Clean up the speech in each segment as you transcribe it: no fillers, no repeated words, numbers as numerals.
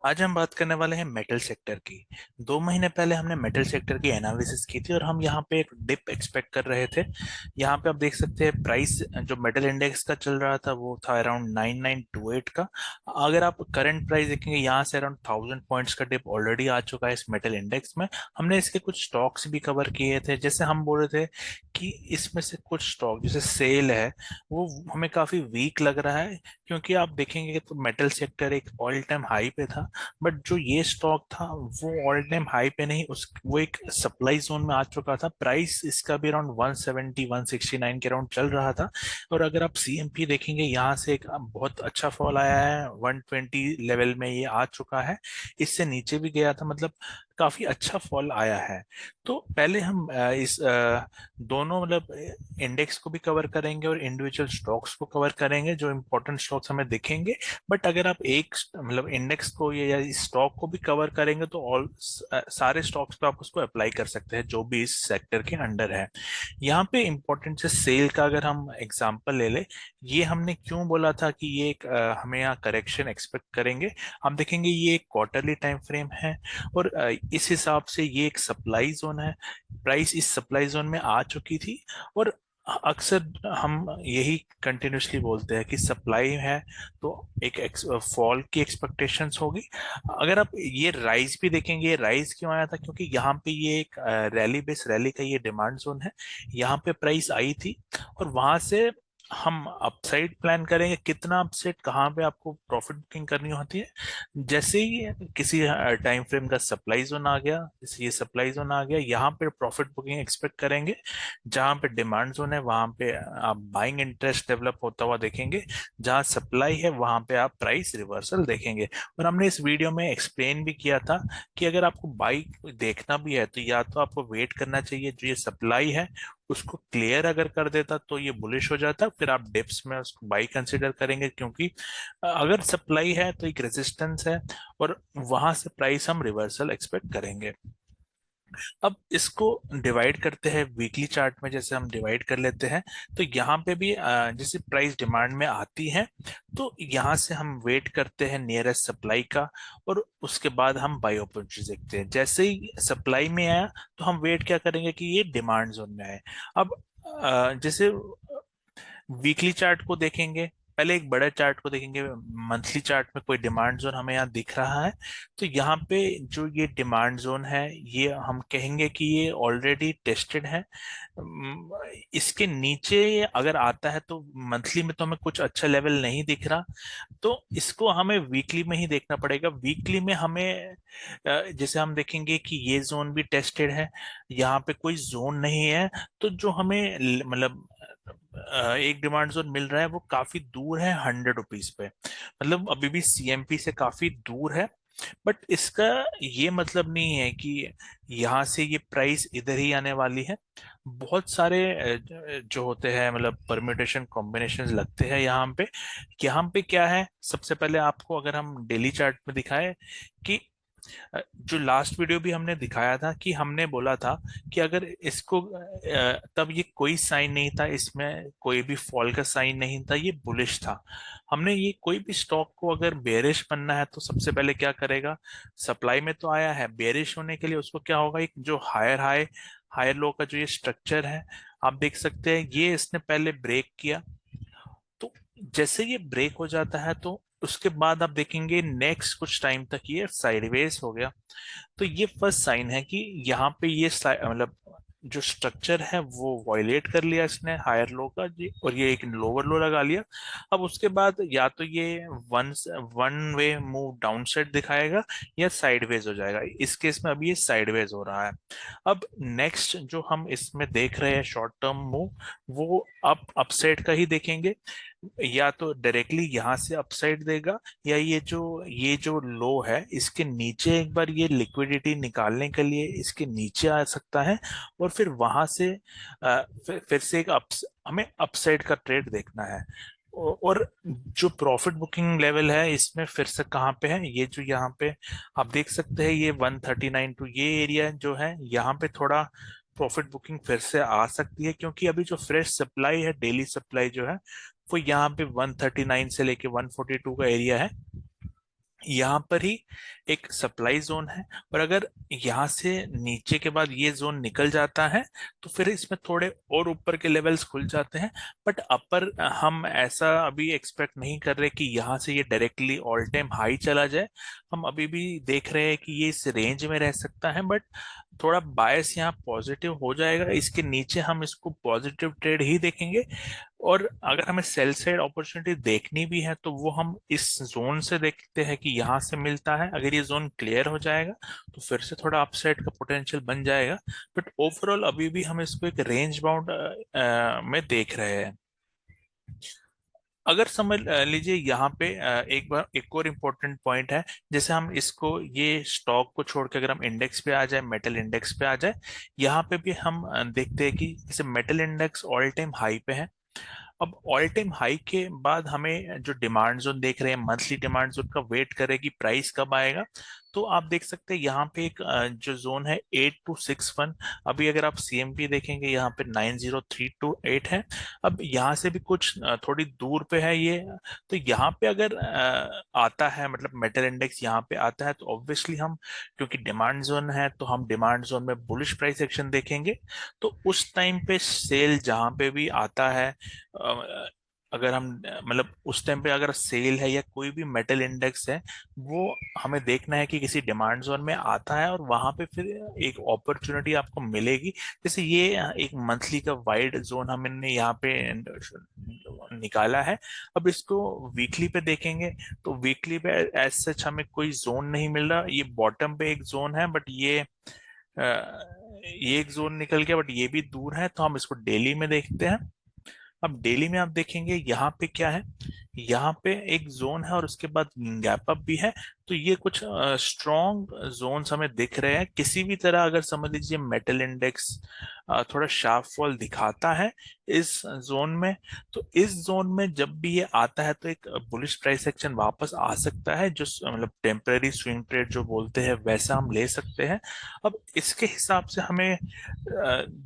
आज हम बात करने वाले हैं मेटल सेक्टर की। 2 महीने पहले हमने मेटल सेक्टर की एनालिसिस की थी और हम यहाँ पे एक डिप एक्सपेक्ट कर रहे थे। यहाँ पे आप देख सकते हैं प्राइस जो मेटल इंडेक्स का चल रहा था वो था अराउंड 9928 का। अगर आप करंट प्राइस देखेंगे यहाँ से अराउंड 1000 पॉइंट्स का डिप ऑलरेडी आ चुका है इस मेटल इंडेक्स में। हमने इसके कुछ स्टॉक्स भी कवर किए थे, जैसे हम बोल रहे थे कि इसमें से कुछ स्टॉक जैसे सेल है वो हमें काफी वीक लग रहा है, क्योंकि आप देखेंगे तो मेटल सेक्टर एक ऑल टाइम हाई पे था। बट जो ये स्टॉक था वो ऑल टाइम हाई पे नहीं, उस वो एक सप्लाई जोन में आ चुका था। प्राइस इसका भी अराउंड 170 169 के अराउंड चल रहा था। और अगर आप सीएमपी देखेंगे यहाँ से एक बहुत अच्छा फॉल आया है, 120 लेवल में ये आ चुका है। इससे नीचे भी गया था, मतलब काफी अच्छा फॉल आया है। तो पहले हम इस दोनों मतलब इंडेक्स को भी कवर करेंगे और इंडिविजुअल स्टॉक्स को कवर करेंगे, जो इंपॉर्टेंट स्टॉक्स हमें दिखेंगे। बट अगर आप एक मतलब इंडेक्स को या इस स्टॉक को भी कवर करेंगे तो ऑल सारे स्टॉक्स पे आप उसको अप्लाई कर सकते हैं जो भी इस सेक्टर के अंडर है। यहाँ पे इंपॉर्टेंट से सेल का अगर हम एग्जांपल ले ले, ये हमने क्यों बोला था कि ये एक हमें यहाँ करेक्शन एक्सपेक्ट करेंगे। हम देखेंगे ये एक क्वार्टरली टाइम फ्रेम है और इस हिसाब से ये एक सप्लाई जोन है। प्राइस इस सप्लाई जोन में आ चुकी थी और अक्सर हम यही कंटिन्यूसली बोलते हैं कि सप्लाई है तो एक फॉल की एक्सपेक्टेशंस होगी। अगर आप ये राइज भी देखेंगे, ये राइज क्यों आया था, क्योंकि यहाँ पे ये एक रैली बेस रैली का ये डिमांड जोन है। यहाँ पे प्राइस आई थी और वहां से हम अपसाइड प्लान करेंगे। कितना अपसाइड, कहाँ पे आपको प्रॉफिट बुकिंग करनी होती है, जैसे ही किसी टाइम फ्रेम का सप्लाई जोन आ गया, जैसे ये सप्लाई जोन आ गया यहाँ पे प्रॉफिट बुकिंग एक्सपेक्ट करेंगे। जहां पे डिमांड जोन है वहां पे आप बाइंग इंटरेस्ट डेवलप होता हुआ देखेंगे। जहां सप्लाई है वहां पे आप प्राइस रिवर्सल देखेंगे। और हमने इस वीडियो में एक्सप्लेन भी किया था कि अगर आपको बाई देखना भी है तो या तो आपको वेट करना चाहिए, जो ये सप्लाई है उसको क्लियर अगर कर देता तो ये बुलिश हो जाता, फिर आप डिप्स में उसको बाई कंसिडर करेंगे। क्योंकि अगर सप्लाई है तो एक रेजिस्टेंस है और वहां से प्राइस हम रिवर्सल एक्सपेक्ट करेंगे। अब इसको डिवाइड करते हैं वीकली चार्ट में, जैसे हम डिवाइड कर लेते हैं। तो यहाँ पे भी जैसे प्राइस डिमांड में आती है तो यहाँ से हम वेट करते हैं नियरेस्ट सप्लाई का और उसके बाद हम बाय अपॉर्चुनिटी देखते हैं। जैसे ही सप्लाई में आया तो हम वेट क्या करेंगे कि ये डिमांड जोन में आए। अब जैसे वीकली चार्ट को देखेंगे, पहले एक बड़े चार्ट को देखेंगे। मंथली चार्ट में कोई डिमांड जोन हमें यहाँ दिख रहा है, तो यहाँ पे जो ये डिमांड जोन है ये हम कहेंगे कि ये ऑलरेडी टेस्टेड है। इसके नीचे ये अगर आता है तो मंथली में तो हमें कुछ अच्छा लेवल नहीं दिख रहा, तो इसको हमें वीकली में ही देखना पड़ेगा। वीकली में हमें जैसे हम देखेंगे कि ये जोन भी टेस्टेड है, यहाँ पे कोई जोन नहीं है। तो जो हमें मतलब एक डिमांड जोन मिल रहा है वो काफी दूर है, 100 रुपीज पे, मतलब अभी भी सीएमपी से काफी दूर है। बट इसका ये मतलब नहीं है कि यहाँ से ये प्राइस इधर ही आने वाली है। बहुत सारे जो होते हैं मतलब परम्यूटेशन कॉम्बिनेशन लगते हैं यहाँ पे क्या है, सबसे पहले आपको अगर हम डेली चार्ट में दिखाए कि जो लास्ट वीडियो भी हमने दिखाया था कि हमने बोला था कि अगर इसको तब ये कोई साइन नहीं था, इसमें कोई भी फॉल का साइन नहीं था, ये बुलिश था। हमने ये कोई भी स्टॉक को अगर बेरिश बनना है तो सबसे पहले क्या करेगा, सप्लाई में तो आया है, बेरिश होने के लिए उसको क्या होगा, एक जो हायर हाई हायर लो का जो ये स्ट्रक्चर है आप देख सकते हैं, ये इसने पहले ब्रेक किया। तो जैसे ये ब्रेक हो जाता है तो उसके बाद आप देखेंगे नेक्स्ट कुछ टाइम तक ये साइडवेज हो गया। तो ये फर्स्ट साइन है कि यहाँ पे ये मतलब जो स्ट्रक्चर है वो वायलेट कर लिया इसने हायर लो का जी, और ये एक लोअर लो लगा लिया। अब उसके बाद या तो ये one one way move down side दिखाएगा या साइडवेज हो जाएगा। इस केस में अभी ये साइडवेज हो रहा है। अब नेक्स्ट जो हम इसमें देख रहे हैं शॉर्ट टर्म मूव, वो अपसाइड का ही देखेंगे। या तो डायरेक्टली यहाँ से अपसाइड देगा या ये जो लो है इसके नीचे एक बार ये लिक्विडिटी निकालने के लिए इसके नीचे आ सकता है। और फिर वहां से फिर से एक हमें अपसाइड का ट्रेड देखना है। और जो प्रॉफिट बुकिंग लेवल है इसमें फिर से कहाँ पे है, ये जो यहाँ पे आप देख सकते हैं ये 139 टू ये एरिया जो है, यहाँ पे थोड़ा प्रॉफिट बुकिंग फिर से आ सकती है, क्योंकि अभी जो फ्रेश सप्लाई है डेली सप्लाई जो है वो यहाँ पे 139 से लेके 142 का एरिया है। यहाँ पर ही एक सप्लाई जोन है, और अगर यहाँ से नीचे के बाद ये जोन निकल जाता है तो फिर इसमें थोड़े और ऊपर के लेवल्स खुल जाते हैं। बट अपर हम ऐसा अभी एक्सपेक्ट नहीं कर रहे कि यहाँ से ये डायरेक्टली ऑल टाइम हाई चला जाए। हम अभी भी देख रहे हैं कि ये इस रेंज में रह सकता है, बट थोड़ा बायस यहाँ पॉजिटिव हो जाएगा। इसके नीचे हम इसको पॉजिटिव ट्रेड ही देखेंगे। और अगर हमें सेल साइड अपॉर्चुनिटी देखनी भी है तो वो हम इस जोन से देखते हैं कि यहाँ से मिलता है। अगर ये जोन क्लियर हो जाएगा तो फिर से थोड़ा अपसाइड का पोटेंशियल बन जाएगा। बट ओवरऑल अभी भी हम इसको एक रेंज बाउंड में देख रहे हैं। अगर समझ लीजिए यहाँ पे एक बार एक और इम्पोर्टेंट पॉइंट है। जैसे हम इसको ये स्टॉक को छोड़ के अगर हम इंडेक्स पे आ जाए, मेटल इंडेक्स पे आ जाए, यहाँ पे भी हम देखते हैं कि जैसे metal index all time high पे है। अब ऑल टाइम हाई के बाद हमें जो डिमांड जोन देख रहे हैं, मंथली डिमांड जोन का वेट करें कि प्राइस कब आएगा। तो आप देख सकते हैं यहाँ पे एक जो जोन है 8261। अभी अगर आप सीएमपी देखेंगे यहाँ पे 90328 है। अब यहाँ से भी कुछ थोड़ी दूर पे है ये। तो यहाँ पे अगर आता है, मतलब मेटल इंडेक्स यहाँ पे आता है, तो ऑब्वियसली हम, क्योंकि डिमांड जोन है तो हम डिमांड जोन में बुलिश प्राइस एक्शन देखेंगे। तो उस टाइम पे सेल जहां पे भी आता है, अगर हम मतलब उस टाइम पे अगर सेल है या कोई भी मेटल इंडेक्स है, वो हमें देखना है कि किसी डिमांड जोन में आता है, और वहां पे फिर एक अपॉर्चुनिटी आपको मिलेगी। जैसे ये एक मंथली का वाइड जोन हमने यहाँ पे निकाला है। अब इसको वीकली पे देखेंगे तो वीकली पे एज सच हमें कोई जोन नहीं मिल रहा। ये बॉटम पे एक जोन है, बट ये एक जोन निकल गया, बट ये भी दूर है। तो हम इसको डेली में देखते हैं। अब डेली में आप देखेंगे यहाँ पे क्या है, यहाँ पे एक जोन है और उसके बाद गैप अप भी है। तो ये कुछ स्ट्रॉन्ग जोन्स हमें दिख रहे हैं। किसी भी तरह अगर समझ लीजिए मेटल इंडेक्स थोड़ा शार्प फॉल दिखाता है इस जोन में, तो इस जोन में जब भी ये आता है तो एक बुलिश प्राइस एक्शन वापस आ सकता है, जो मतलब टेम्पररी स्विंग ट्रेड जो बोलते हैं वैसा हम ले सकते हैं। अब इसके हिसाब से हमें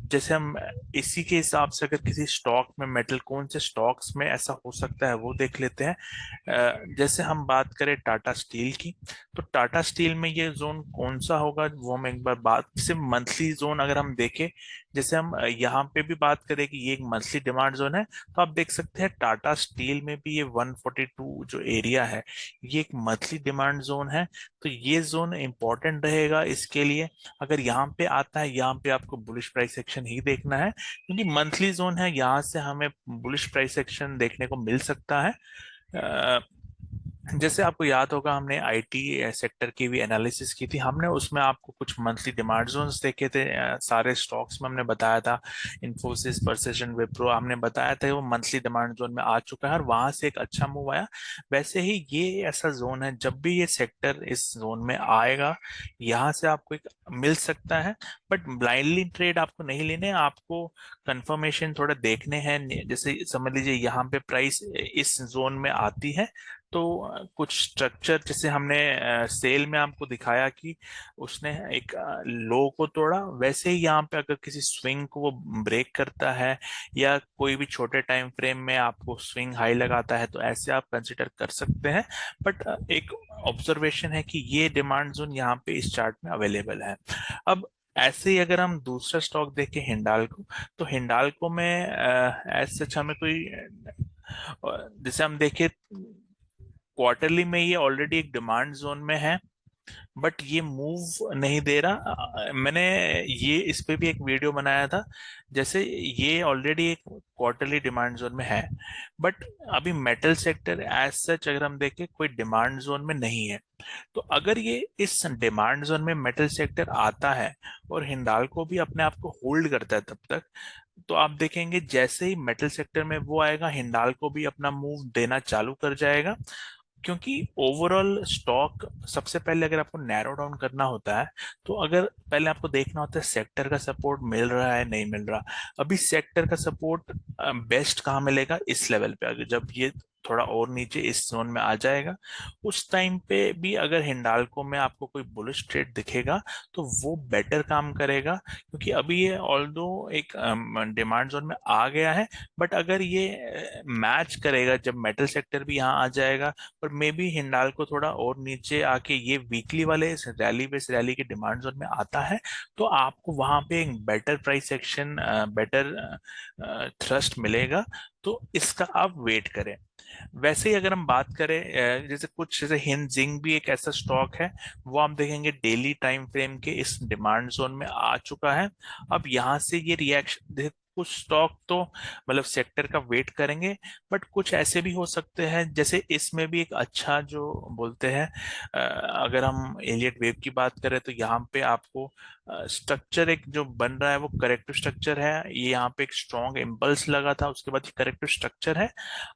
जैसे हम इसी के हिसाब से अगर किसी स्टॉक में, मेटल कौन से स्टॉक्स में ऐसा हो सकता है वो देख लेते हैं। जैसे हम बात करें टाटा स्टील की, तो टाटा स्टील में ये जोन कौन सा होगा वो हम एक बार बात, सिर्फ मंथली जोन अगर हम देखें, जैसे हम यहाँ पे भी बात करें कि ये एक मंथली डिमांड जोन है, तो आप देख सकते हैं टाटा स्टील में भी ये 142 जो एरिया है, ये एक मंथली डिमांड जोन है। तो ये जोन इंपॉर्टेंट रहेगा इसके लिए। अगर यहाँ पे आता है, यहाँ पे आपको बुलिश प्राइस एक्शन ही देखना है, क्योंकि मंथली जोन है, यहाँ से हमें बुलिश प्राइस एक्शन देखने को मिल सकता है। अ, जैसे आपको याद होगा हमने आईटी सेक्टर की भी एनालिसिस की थी, हमने उसमें आपको कुछ मंथली डिमांड जोन्स देखे थे। सारे स्टॉक्स में हमने बताया था, इन्फोसिस, परसिस्टेंट, विप्रो, हमने बताया था कि वो मंथली डिमांड जोन में आ चुका है और वहां से एक अच्छा मूव आया। वैसे ही ये ऐसा जोन है, जब भी ये सेक्टर इस जोन में आएगा, यहाँ से आपको एक मिल सकता है। बट ब्लाइंडली ट्रेड आपको नहीं लेने, आपको कंफर्मेशन थोड़ा देखने हैं। जैसे समझ लीजिए यहाँ पे प्राइस इस जोन में आती है, तो कुछ स्ट्रक्चर जैसे हमने सेल में आपको दिखाया कि उसने एक लो को तोड़ा, वैसे ही यहाँ पे अगर किसी स्विंग को वो ब्रेक करता है या कोई भी छोटे टाइम फ्रेम में आपको स्विंग हाई लगाता है, तो ऐसे आप कंसिडर कर सकते हैं। बट एक ऑब्जर्वेशन है कि ये डिमांड जोन यहाँ पे इस चार्ट में अवेलेबल है। अब ऐसे ही अगर हम दूसरा स्टॉक देखें हिंडाल्को, तो हिंडाल्को में एज सच हमें कोई जैसे हम देखें क्वार्टरली में ये ऑलरेडी एक डिमांड जोन में है, बट ये मूव नहीं दे रहा। मैंने ये इस पे भी एक वीडियो बनाया था। जैसे ये ऑलरेडी एक क्वार्टरली डिमांड जोन में है, बट अभी मेटल सेक्टर एज सच अगर हम देखें कोई डिमांड जोन में नहीं है। तो अगर ये इस डिमांड जोन में मेटल सेक्टर आता है और हिंडाल्को भी अपने आप को होल्ड करता है तब तक, तो आप देखेंगे जैसे ही मेटल सेक्टर में वो आएगा, हिंडाल्को भी अपना मूव देना चालू कर जाएगा। क्योंकि ओवरऑल स्टॉक सबसे पहले अगर आपको नैरो डाउन करना होता है, तो अगर पहले आपको देखना होता है सेक्टर का सपोर्ट मिल रहा है नहीं मिल रहा। अभी सेक्टर का सपोर्ट बेस्ट कहाँ मिलेगा, इस लेवल पे अगर जब ये थोड़ा और नीचे इस जोन में आ जाएगा। उस टाइम पे भी अगर हिंडाल्को में आपको कोई बुलिश ट्रेड दिखेगा तो वो बेटर काम करेगा, क्योंकि अभी ये ऑल्दो एक डिमांड जोन में आ गया है, बट अगर ये मैच करेगा जब मेटल सेक्टर भी यहाँ आ जाएगा और मे बी हिंडाल्को थोड़ा और नीचे आके ये वीकली वाले इस रैली बेस रैली के डिमांड जोन में आता है, तो आपको वहां पे एक better price action, better thrust मिलेगा। तो इसका आप वेट करें। वैसे ही अगर हम बात करें जैसे कुछ जैसे हिंद जिंक भी एक ऐसा स्टॉक है, वो आप देखेंगे डेली टाइम फ्रेम के इस डिमांड जोन में आ चुका है। अब यहाँ से ये रिएक्शन, कुछ स्टॉक तो मतलब सेक्टर का वेट करेंगे, बट कुछ ऐसे भी हो सकते हैं जैसे इसमें भी एक अच्छा जो बोलते हैं, अगर हम एलियट वेव की बात करें तो यहाँ पे आपको स्ट्रक्चर एक जो बन रहा है वो करेक्टिव स्ट्रक्चर है। ये यहाँ पे एक स्ट्रॉन्ग इम्पल्स लगा था, उसके बाद ये करेक्टिव स्ट्रक्चर है।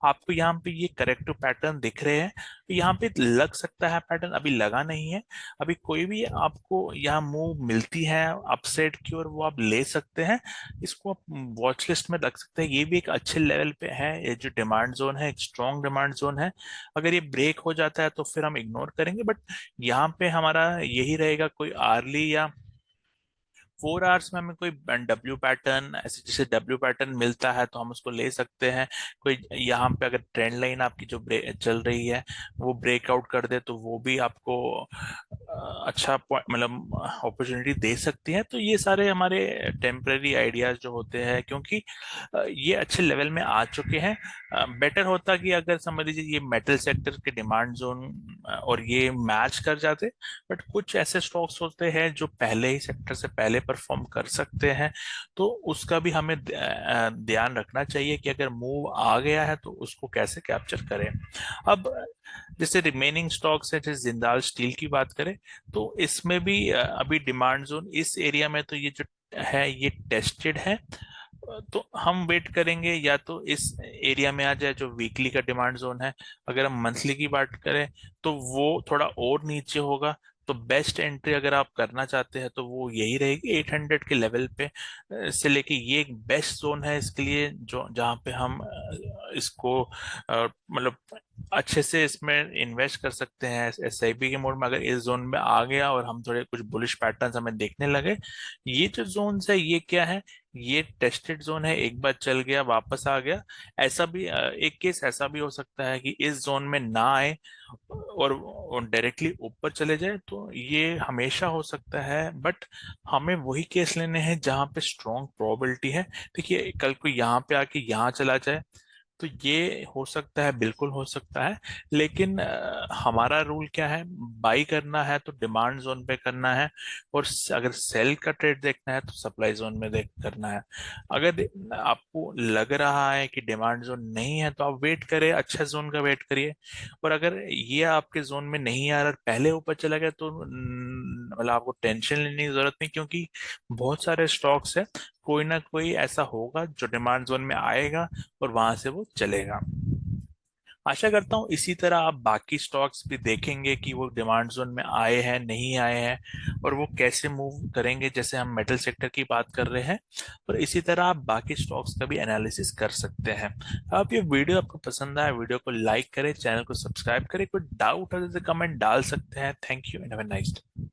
आपको यहाँ पे ये करेक्टिव पैटर्न दिख रहे हैं, तो यहाँ पे लग सकता है पैटर्न, अभी लगा नहीं है। अभी कोई भी आपको यहाँ मूव मिलती है अपसाइड की और वो आप ले सकते हैं, इसको आप वॉच लिस्ट में रख सकते हैं। ये भी एक अच्छे लेवल पे है, ये जो डिमांड जोन है एक स्ट्रॉन्ग डिमांड जोन है। अगर ये ब्रेक हो जाता है तो फिर हम इग्नोर करेंगे, बट यहाँ पे हमारा यही रहेगा, कोई आर्ली या 4 आवर्स में हमें कोई डब्ल्यू पैटर्न ऐसे, जैसे डब्ल्यू पैटर्न मिलता है तो हम उसको ले सकते हैं। कोई यहाँ पे अगर ट्रेंड लाइन आपकी जो चल रही है वो ब्रेकआउट कर दे तो वो भी आपको अच्छा मतलब अपॉर्चुनिटी दे सकती है। तो ये सारे हमारे टेम्पररी आइडियाज जो होते हैं, क्योंकि ये अच्छे लेवल में आ चुके हैं। बेटर होता कि अगर समझ लीजिए ये मेटल सेक्टर के डिमांड जोन और ये मैच कर जाते, बट कुछ ऐसे स्टॉक्स होते हैं जो पहले ही सेक्टर से पहले परफॉर्म कर सकते हैं, तो उसका भी हमें ध्यान रखना चाहिए कि अगर मूव आ गया है तो उसको कैसे कैप्चर करें। अब जैसे रिमेनिंग स्टॉक्स है, जैसे जिंदाल स्टील की बात करें तो इसमें भी अभी डिमांड जोन इस एरिया में तो ये जो है ये टेस्टेड है। तो हम वेट करेंगे या तो इस एरिया में आ जाए जो वीकली का डिमांड जोन है। अगर हम मंथली की बात करें तो वो थोड़ा और नीचे होगा। तो बेस्ट एंट्री अगर आप करना चाहते हैं तो वो यही रहेगी 800 के लेवल पे से लेके, ये एक बेस्ट जोन है इसके लिए, जो जहाँ पे हम इसको मतलब अच्छे से इसमें इन्वेस्ट कर सकते हैं एसआईपी के मोड में। अगर इस जोन में आ गया और हम थोड़े कुछ बुलिश पैटर्न्स हमें देखने लगे, ये जो जोन है ये क्या है, ये टेस्टेड जोन है, एक बार चल गया वापस आ गया। ऐसा भी एक केस ऐसा भी हो सकता है कि इस जोन में ना आए और डायरेक्टली ऊपर चले जाए, तो ये हमेशा हो सकता है। बट हमें वही केस लेने हैं जहां पे स्ट्रॉन्ग प्रोबेबिलिटी है। देखिए कल को यहाँ पे आके यहाँ चला जाए तो ये हो सकता है, बिल्कुल हो सकता है। लेकिन हमारा रूल क्या है, बाई करना है तो डिमांड जोन पे करना है, और अगर सेल का ट्रेड देखना है तो सप्लाई जोन में देख करना है। अगर आपको लग रहा है कि डिमांड जोन नहीं है तो आप वेट करें, अच्छा जोन का वेट करिए। और अगर ये आपके जोन में नहीं आ रहा, पहले ऊपर चला गया, तो मतलब आपको टेंशन लेने की जरूरत नहीं, क्योंकि बहुत सारे स्टॉक्स है, कोई ना कोई ऐसा होगा जो डिमांड जोन में आएगा और वहां से वो चलेगा। आशा करता हूँ इसी तरह आप बाकी स्टॉक्स भी देखेंगे कि वो डिमांड जोन में आए हैं नहीं आए हैं और वो कैसे मूव करेंगे, जैसे हम मेटल सेक्टर की बात कर रहे हैं। और इसी तरह आप बाकी स्टॉक्स का भी एनालिसिस कर सकते हैं। आप ये वीडियो आपको पसंद आया, वीडियो को लाइक करें, चैनल को सब्सक्राइब करें, कोई डाउट है तो कमेंट डाल सकते हैं। Thank you and have a nice day.